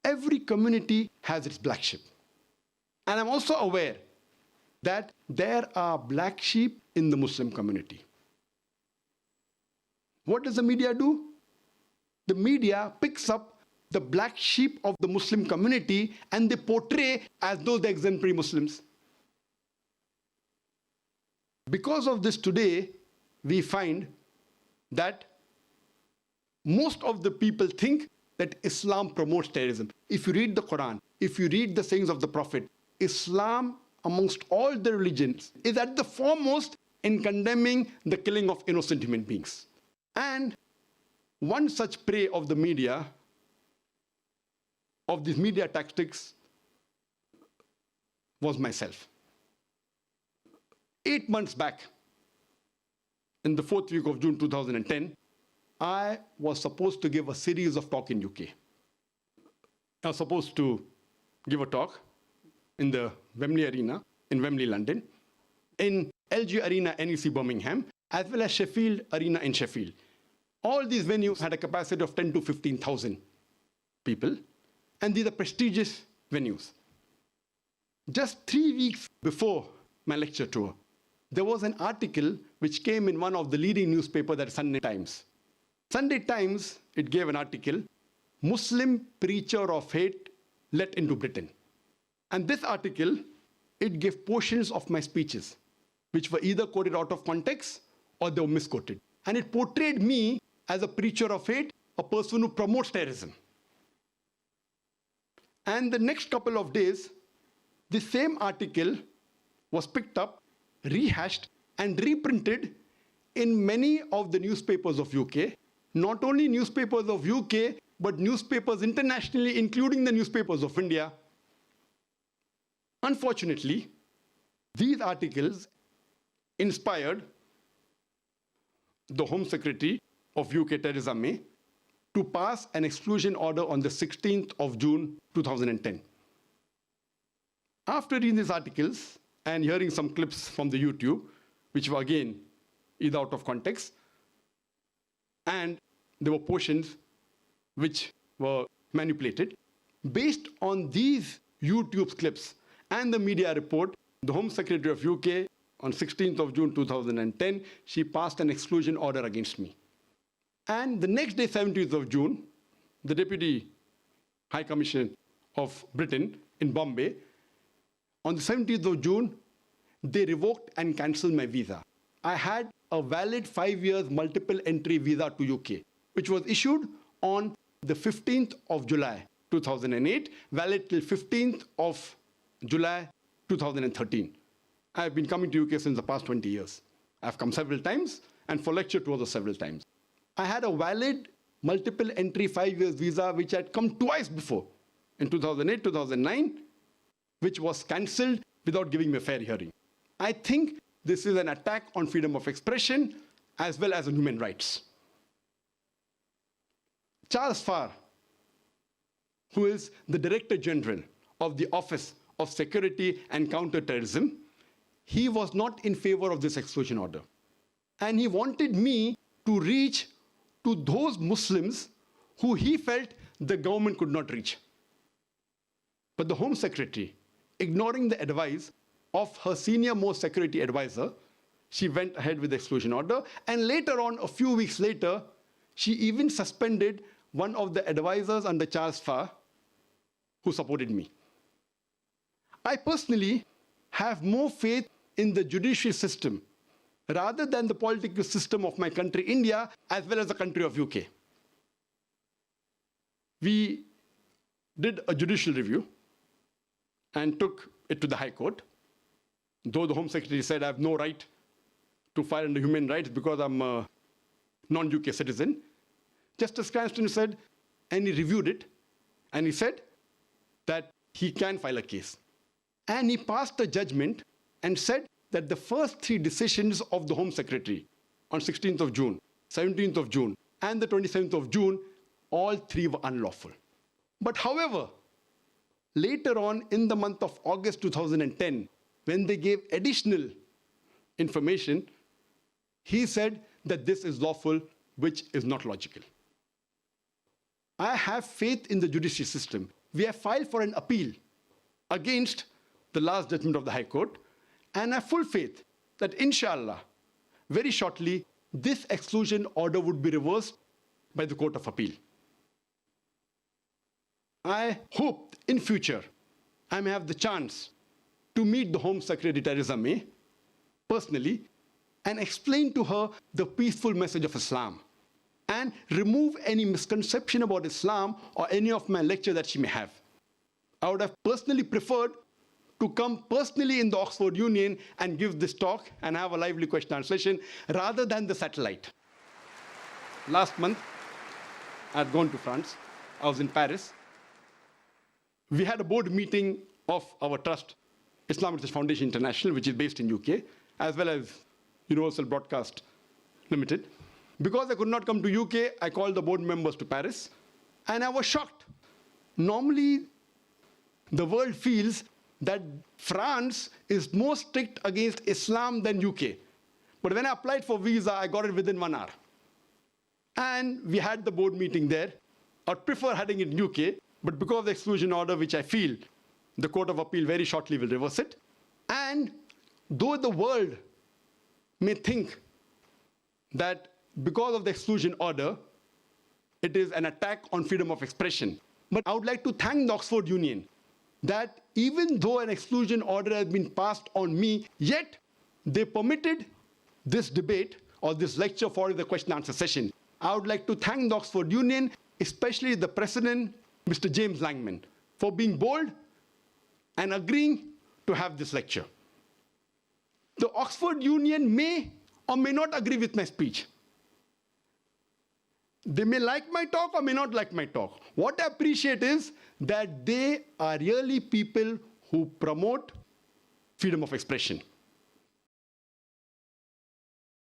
every community has its black sheep. And I'm also aware that there are black sheep in the Muslim community. What does the media do? The media picks up the black sheep of the Muslim community and they portray as though they're exemplary Muslims. Because of this today, we find that most of the people think that Islam promotes terrorism. If you read the Quran, if you read the sayings of the Prophet, Islam amongst all the religions is at the foremost in condemning the killing of innocent human beings. And one such prey of the media, of these media tactics, was myself. 8 months back, in the 4th week of June 2010, I was supposed to give a series of talks in UK. I was supposed to give a talk in the Wembley Arena in Wembley, London, in LG Arena, NEC Birmingham, as well as Sheffield Arena in Sheffield. All these venues had a capacity of 10 to 15,000 people, and these are prestigious venues. Just 3 weeks before my lecture tour, there was an article which came in one of the leading newspapers, that is Sunday Times. Sunday Times, it gave an article, Muslim preacher of hate let into Britain. And this article, it gave portions of my speeches, which were either quoted out of context or they were misquoted. And it portrayed me as a preacher of hate, a person who promotes terrorism. And the next couple of days, the same article was picked up, rehashed, and reprinted in many of the newspapers of UK. Not only newspapers of UK, but newspapers internationally, including the newspapers of India. Unfortunately, these articles inspired the Home Secretary of UK, Theresa May, to pass an exclusion order on the 16th of June 2010. After reading these articles and hearing some clips from the YouTube, which were again either out of context, and there were portions which were manipulated, based on these YouTube clips and the media report, the Home Secretary of UK, on 16th of June 2010, she passed an exclusion order against me. And the next day, 17th of June, the Deputy High Commissioner of Britain in Bombay, on the 17th of June, they revoked and cancelled my visa. I had a valid 5 years multiple entry visa to UK, which was issued on the 15th of July 2008, valid till 15th of July 2013. I've been coming to UK since the past 20 years. I've come several times, and for lecture tours several times. I had a valid multiple entry 5 years visa, which had come twice before, in 2008, 2009, which was cancelled without giving me a fair hearing. I think this is an attack on freedom of expression as well as on human rights. Charles Farr, who is the Director General of the Office of Security and Counter-Terrorism, he was not in favor of this exclusion order. And he wanted me to reach to those Muslims who he felt the government could not reach. But the Home Secretary, ignoring the advice of her senior most security advisor, she went ahead with the exclusion order. And later on, a few weeks later, she even suspended one of the advisors under Charles Farr who supported me. I personally have more faith in the judiciary system rather than the political system of my country, India, as well as the country of UK. We did a judicial review and took it to the High Court. Though the Home Secretary said I have no right to file under human rights because I'm a non-UK citizen, Justice Cranston said, and he reviewed it, and he said that he can file a case. And he passed a judgment and said that the first 3 decisions of the Home Secretary on 16th of June, 17th of June, and the 27th of June, all 3 were unlawful. But however, later on in the month of August 2010, when they gave additional information, he said that this is lawful, which is not logical. I have faith in the judiciary system. we have filed for an appeal against the last judgment of the High Court, and I have full faith that inshallah, very shortly, this exclusion order would be reversed by the Court of Appeal. I hope in future I may have the chance to meet the Home Secretary Theresa May personally and explain to her the peaceful message of Islam and remove any misconception about Islam or any of my lecture that she may have. I would have personally preferred to come personally in the Oxford Union and give this talk and have a lively question and answer session rather than the satellite. Last month, I had gone to France. I was in Paris. We had a board meeting of our trust, Islamic Research Foundation International, which is based in UK, as well as Universal Broadcast Limited. Because I could not come to UK, I called the board members to Paris, and I was shocked. Normally, the world feels that France is more strict against Islam than UK. But when I applied for visa, I got it within 1 hour. And we had the board meeting there. I'd prefer having it in UK, but because of the exclusion order, which I feel the Court of Appeal very shortly will reverse it. And though the world may think that because of the exclusion order, it is an attack on freedom of expression. But I would like to thank the Oxford Union that even though an exclusion order has been passed on me, yet they permitted this debate or this lecture for the question and answer session. I would like to thank the Oxford Union, especially the president, Mr. James Langman, for being bold and agreeing to have this lecture. The Oxford Union may or may not agree with my speech. They may like my talk or may not like my talk. What I appreciate is that they are really people who promote freedom of expression.